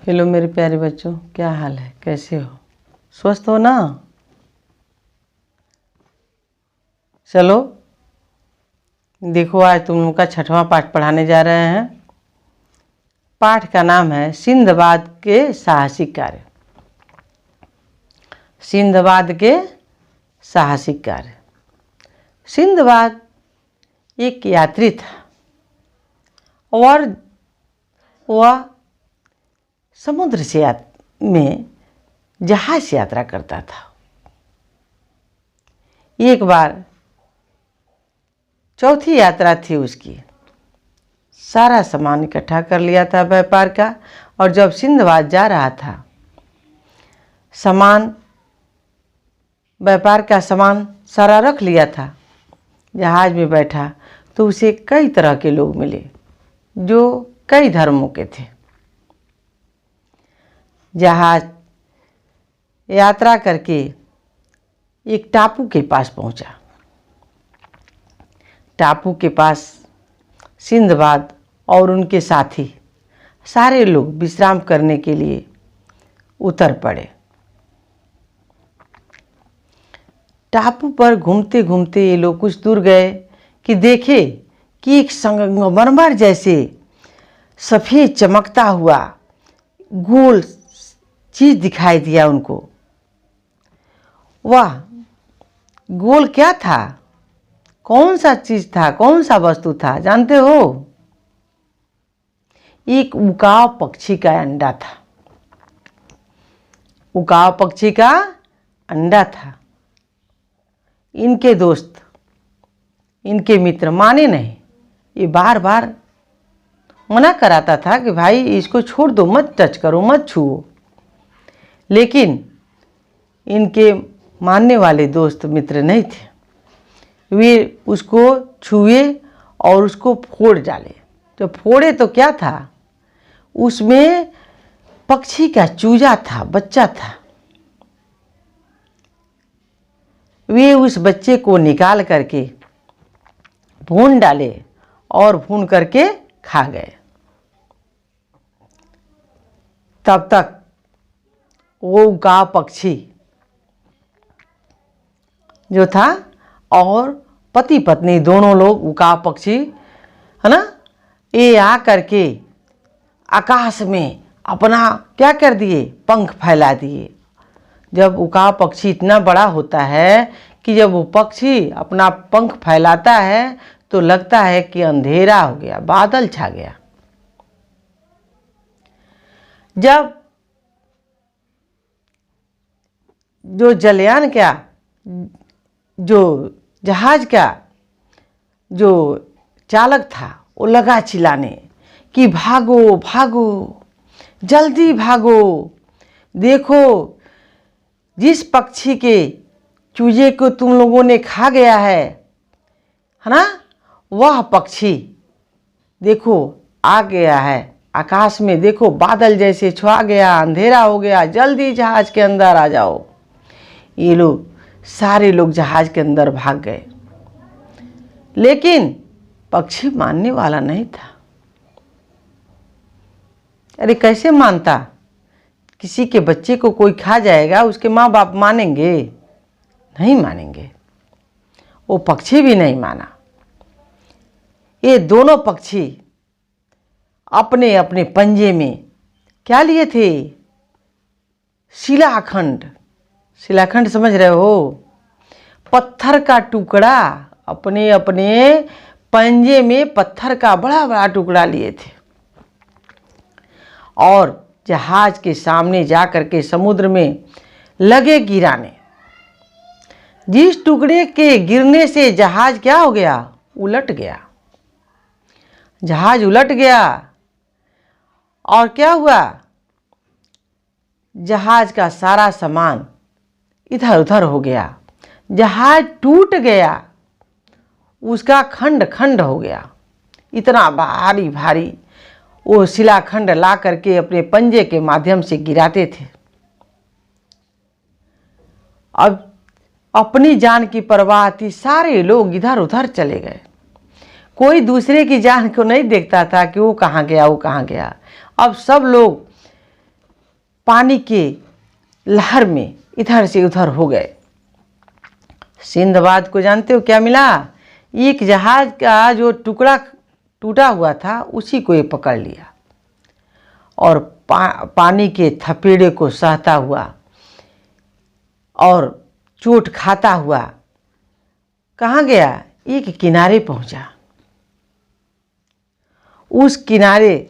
Hello मेरे प्यारे बच्चों, क्या हाल है? कैसे हो? स्वस्थ हो ना? चलो देखो, आज तुम लोग का 6वां पाठ पढ़ाने जा रहे हैं। पाठ का नाम है सिंदबाद के साहसिक कार्य। सिंदबाद के साहसिक कार्य। सिंदबाद एक यात्री था और वह समुद्र से में जहाज से यात्रा करता था। एक बार चौथी यात्रा थी उसकी। सारा सामान इकट्ठा कर लिया था व्यापार का, और जब सिंदबाद जा रहा था, व्यापार का सामान सारा रख लिया था। जहाज में बैठा तो उसे कई तरह के लोग मिले जो कई धर्मों के थे। जहाज यात्रा करके एक टापू के पास पहुंचा। टापू के पास सिंदबाद और उनके साथी सारे लोग विश्राम करने के लिए उतर पड़े। टापू पर घूमते घूमते ये लोग कुछ दूर गए कि देखे कि एक संगमरमर जैसे सफ़ेद चमकता हुआ गोल चीज दिखाई दिया उनको। वह गोल क्या था? कौन सा चीज था? कौन सा वस्तु था? जानते हो? एक उकाव पक्षी का अंडा था। उकाव पक्षी का अंडा था। इनके दोस्त, इनके मित्र माने नहीं। ये बार बार मना कराता था कि भाई इसको छोड़ दो, मत टच करो, मत छुओ। लेकिन इनके मानने वाले दोस्त मित्र नहीं थे। वे उसको छुए और उसको फोड़ डाले। जब फोड़े तो क्या था? उसमें पक्षी का चूजा था, बच्चा था। वे उस बच्चे को निकाल करके भून डाले और भून करके खा गए। तब तक वो उकाव पक्षी जो था और पति पत्नी दोनों लोग उकाव पक्षी है ना, ये आ करके आकाश में अपना क्या कर दिए? पंख फैला दिए। जब उकाव पक्षी इतना बड़ा होता है कि जब वो पक्षी अपना पंख फैलाता है तो लगता है कि अंधेरा हो गया, बादल छा गया। जब जो जलयान का, जो जहाज का जो चालक था, वो लगा चिल्लाने कि भागो भागो, जल्दी भागो, देखो जिस पक्षी के चूजे को तुम लोगों ने खा गया है ना, वह पक्षी देखो आ गया है आकाश में। देखो बादल जैसे छा गया, अंधेरा हो गया, जल्दी जहाज के अंदर आ जाओ। ये लोग सारे लोग जहाज के अंदर भाग गए, लेकिन पक्षी मानने वाला नहीं था। अरे कैसे मानता? किसी के बच्चे को कोई खा जाएगा, उसके माँ बाप मानेंगे? नहीं मानेंगे। वो पक्षी भी नहीं माना। ये दोनों पक्षी अपने अपने पंजे में क्या लिए थे? शिलाखंड। शिलाखंड समझ रहे हो? पत्थर का टुकड़ा अपने अपने पंजे में पत्थर का बड़ा बड़ा टुकड़ा लिए थे और जहाज के सामने जा करके समुद्र में लगे गिराने। जिस टुकड़े के गिरने से जहाज क्या हो गया? उलट गया। जहाज उलट गया और क्या हुआ? जहाज का सारा सामान इधर उधर हो गया। जहाज टूट गया, उसका खंड खंड हो गया। इतना भारी भारी वो शिलाखंड ला करके अपने पंजे के माध्यम से गिराते थे। अब अपनी जान की परवाह थी, सारे लोग इधर उधर चले गए। कोई दूसरे की जान को नहीं देखता था कि वो कहाँ गया, वो कहाँ गया। अब सब लोग पानी के लहर में इधर से उधर हो गए। सिंदबाद को जानते हो क्या मिला? एक जहाज का जो टुकड़ा टूटा हुआ था उसी को ये पकड़ लिया और पानी के थपेड़े को सहता हुआ और चोट खाता हुआ कहाँ गया? एक किनारे पहुंचा। उस किनारे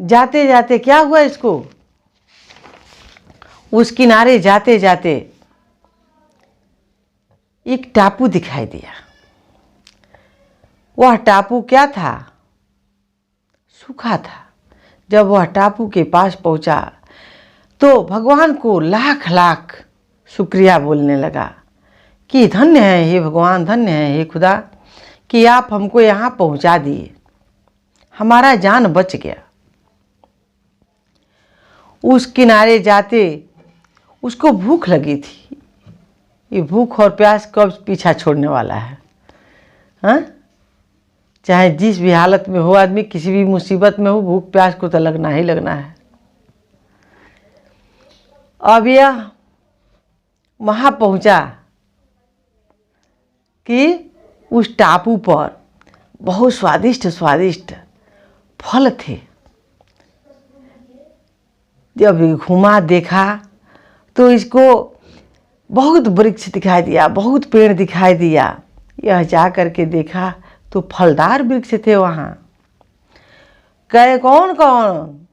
जाते जाते क्या हुआ इसको? उस किनारे जाते जाते एक टापू दिखाई दिया। वह टापू क्या था? सूखा था। जब वह टापू के पास पहुंचा तो भगवान को लाख लाख शुक्रिया बोलने लगा कि धन्य है हे भगवान, धन्य है हे खुदा कि आप हमको यहाँ पहुँचा दिए, हमारा जान बच गया। उस किनारे जाते उसको भूख लगी थी। ये भूख और प्यास कब पीछा छोड़ने वाला है? हाँ, चाहे जिस भी हालत में हो आदमी, किसी भी मुसीबत में हो, भूख प्यास को तो लगना ही लगना है। अब यह वहाँ पहुँचा कि उस टापू पर बहुत स्वादिष्ट स्वादिष्ट फल थे। जब घुमा देखा तो इसको बहुत वृक्ष दिखाई दिया, बहुत पेड़ दिखाई दिया। यह जा कर के देखा तो फलदार वृक्ष थे वहाँ। कहे कौन कौन?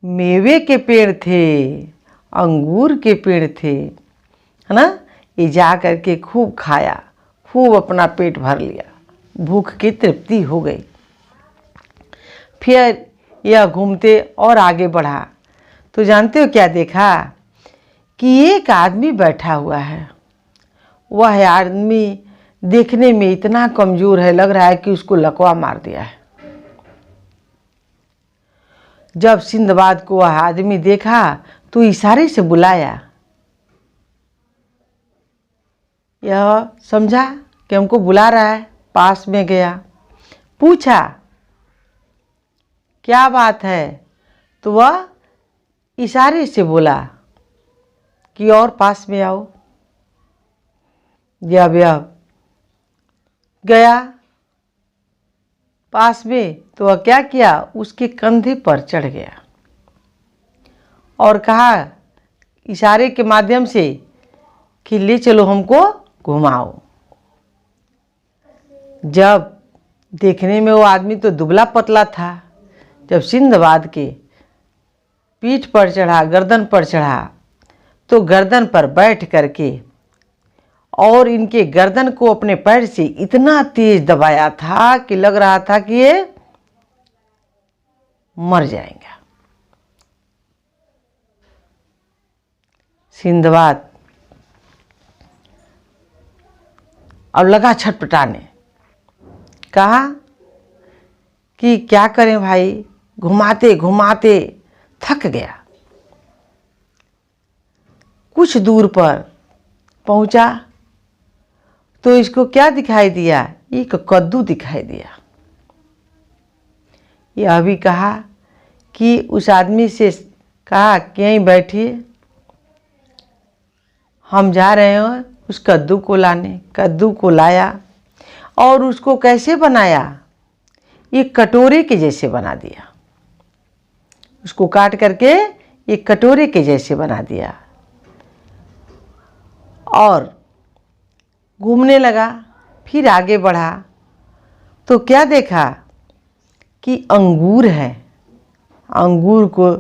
मेवे के पेड़ थे, अंगूर के पेड़ थे, है ना। ये जा कर के खूब खाया, खूब अपना पेट भर लिया, भूख की तृप्ति हो गई। फिर यह घूमते और आगे बढ़ा तो जानते हो क्या देखा? कि एक आदमी बैठा हुआ है। वह आदमी देखने में इतना कमजोर है, लग रहा है कि उसको लकवा मार दिया है। जब सिंदबाद को वह आदमी देखा तो इशारे से बुलाया। यह समझा कि हमको बुला रहा है, पास में गया, पूछा क्या बात है? तो वह इशारे से बोला कि और पास में आओ। जब यह गया पास में तो वह क्या किया? उसके कंधे पर चढ़ गया और कहा इशारे के माध्यम से कि ले चलो हमको घुमाओ। जब देखने में वो आदमी तो दुबला पतला था, जब सिंदबाद के पीठ पर चढ़ा, गर्दन पर चढ़ा, तो गर्दन पर बैठ करके और इनके गर्दन को अपने पैर से इतना तेज दबाया था कि लग रहा था कि ये मर जाएगा। सिंदबाद और लगा छटपटाने। कहा कि क्या करें भाई, घुमाते घुमाते थक गया। कुछ दूर पर पहुंचा तो इसको क्या दिखाई दिया? एक कद्दू दिखाई दिया। यह भी कहा कि उस आदमी से कहा कि यहीं बैठिए, हम जा रहे हैं उस कद्दू को लाने। कद्दू को लाया और उसको कैसे बनाया? एक कटोरे के जैसे बना दिया। उसको काट करके एक कटोरे के जैसे बना दिया और घूमने लगा। फिर आगे बढ़ा तो क्या देखा कि अंगूर है। अंगूर को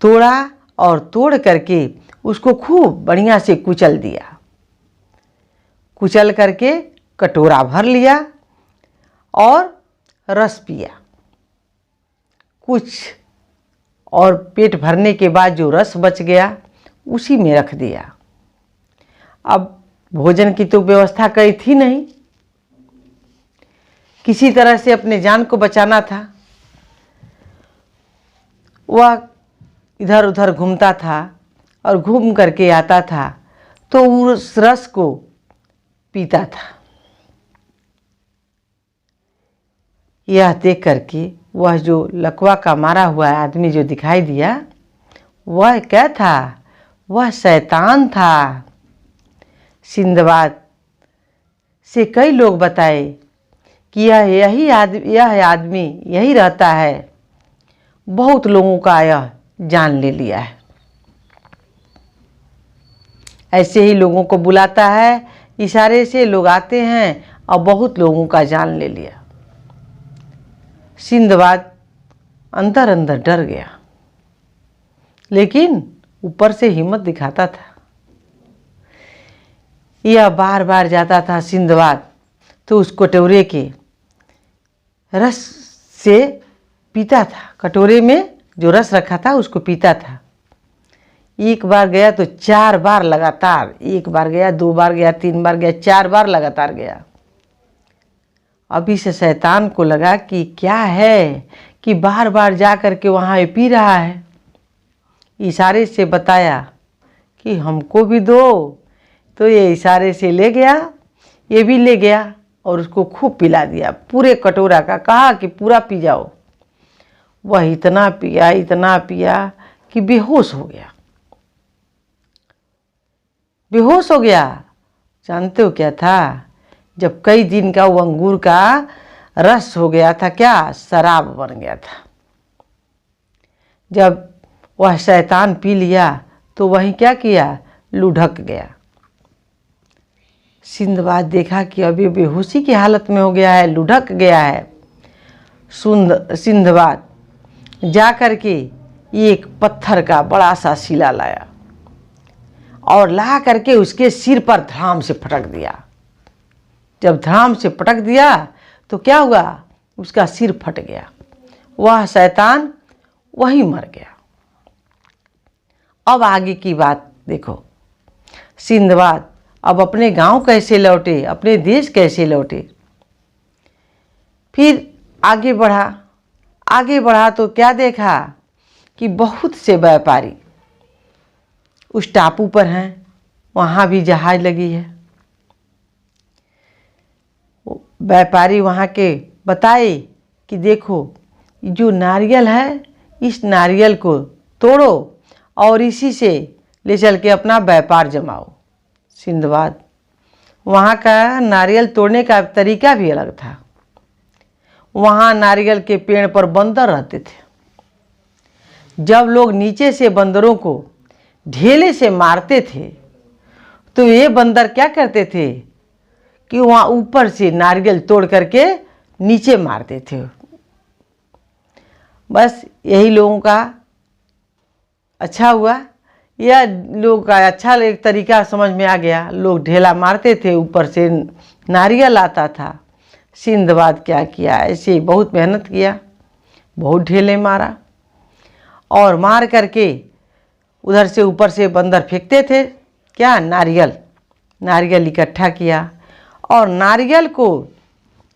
तोड़ा और तोड़ करके उसको खूब बढ़िया से कुचल दिया। कुचल करके कटोरा भर लिया और रस पिया कुछ, और पेट भरने के बाद जो रस बच गया उसी में रख दिया। अब भोजन की तो व्यवस्था कहीं थी नहीं, किसी तरह से अपने जान को बचाना था। वह इधर उधर घूमता था और घूम करके आता था तो उस रस को पीता था। यह देख करके वह जो लकवा का मारा हुआ आदमी जो दिखाई दिया वह क्या था? वह शैतान था। सिंदबाद से कई लोग बताए कि यह आदमी यही रहता है। बहुत लोगों का यह जान ले लिया है। ऐसे ही लोगों को बुलाता है, इशारे से लोग आते हैं और बहुत लोगों का जान ले लिया। सिंदबाद अंदर अंदर डर गया, लेकिन ऊपर से हिम्मत दिखाता था। यह बार बार जाता था सिंदबाद, तो उस कटोरे के रस से पीता था। कटोरे में जो रस रखा था उसको पीता था। एक बार गया तो 4 बार लगातार, एक बार गया, 2 बार गया, 3 बार गया, 4 बार लगातार गया। अभी से शैतान को लगा कि क्या है कि बार बार जा कर के वहाँ ये पी रहा है। इशारे से बताया कि हमको भी दो, तो ये इशारे से ले गया, ये भी ले गया और उसको खूब पिला दिया पूरे कटोरा का। कहा कि पूरा पी जाओ। वह इतना पिया कि बेहोश हो गया। बेहोश हो गया। जानते हो क्या था? जब कई दिन का वो अंगूर का रस हो गया था, क्या शराब बन गया था। जब वह शैतान पी लिया तो वहीं क्या किया, लुढ़क गया। सिंदबाद देखा कि अभी बेहोशी की हालत में हो गया है, लुढ़क गया है। सिंदबाद जा कर के एक पत्थर का बड़ा सा शिला लाया और ला करके उसके सिर पर धड़ाम से पटक दिया। जब धड़ाम से पटक दिया तो क्या हुआ, उसका सिर फट गया। वह शैतान वहीं मर गया। अब आगे की बात देखो। सिंदबाद अब अपने गांव कैसे लौटे, अपने देश कैसे लौटे। फिर आगे बढ़ा तो क्या देखा कि बहुत से व्यापारी उस टापू पर हैं, वहाँ भी जहाज लगी है। व्यापारी वहाँ के बताए कि देखो जो नारियल है, इस नारियल को तोड़ो और इसी से ले चल के अपना व्यापार जमाओ। सिंदबाद वहाँ का नारियल तोड़ने का तरीका भी अलग था। वहाँ नारियल के पेड़ पर बंदर रहते थे। जब लोग नीचे से बंदरों को ढेले से मारते थे तो ये बंदर क्या करते थे कि वहाँ ऊपर से नारियल तोड़ करके नीचे मारते थे। बस यही लोगों का अच्छा हुआ, यह लोगों का अच्छा एक तरीका समझ में आ गया। लोग ढेला मारते थे, ऊपर से नारियल आता था। सिंदबाद क्या किया, ऐसे बहुत मेहनत किया, बहुत ढेले मारा और मार करके उधर से ऊपर से बंदर फेंकते थे क्या, नारियल इकट्ठा किया और नारियल को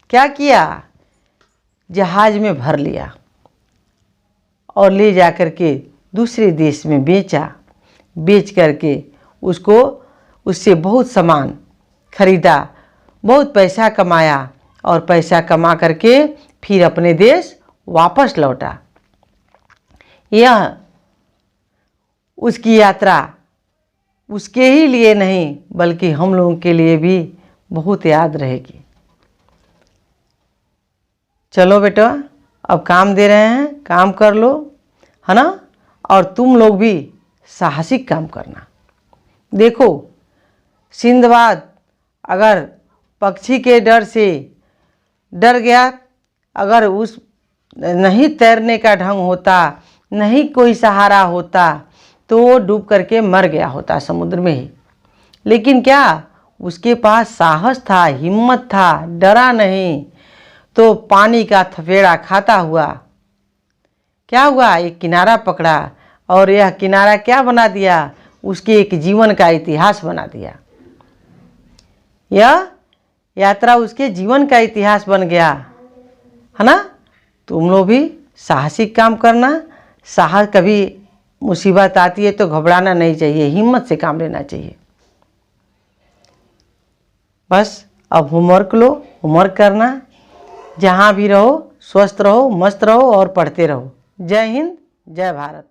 क्या किया, जहाज में भर लिया और ले जा कर के दूसरे देश में बेचा। बेच करके उससे बहुत सामान खरीदा, बहुत पैसा कमाया और पैसा कमा करके फिर अपने देश वापस लौटा। यह उसकी यात्रा उसके ही लिए नहीं बल्कि हम लोगों के लिए भी बहुत याद रहेगी। चलो बेटा, अब काम दे रहे हैं, काम कर लो, है ना। और तुम लोग भी साहसिक काम करना। देखो सिंदबाद अगर पक्षी के डर से डर गया, अगर उस नहीं तैरने का ढंग होता, नहीं कोई सहारा होता, तो वो डूब करके मर गया होता समुद्र में ही। लेकिन क्या उसके पास साहस था, हिम्मत था, डरा नहीं। तो पानी का थपेड़ा खाता हुआ क्या हुआ, एक किनारा पकड़ा और यह किनारा क्या बना दिया, उसके एक जीवन का इतिहास बना दिया। यह यात्रा उसके जीवन का इतिहास बन गया, है ना। तुम लोग भी साहसिक काम करना। साहस, कभी मुसीबत आती है तो घबराना नहीं चाहिए, हिम्मत से काम लेना चाहिए। बस अब होमवर्क लो, होमवर्क करना। जहाँ भी रहो स्वस्थ रहो, मस्त रहो और पढ़ते रहो। जय हिंद, जय भारत।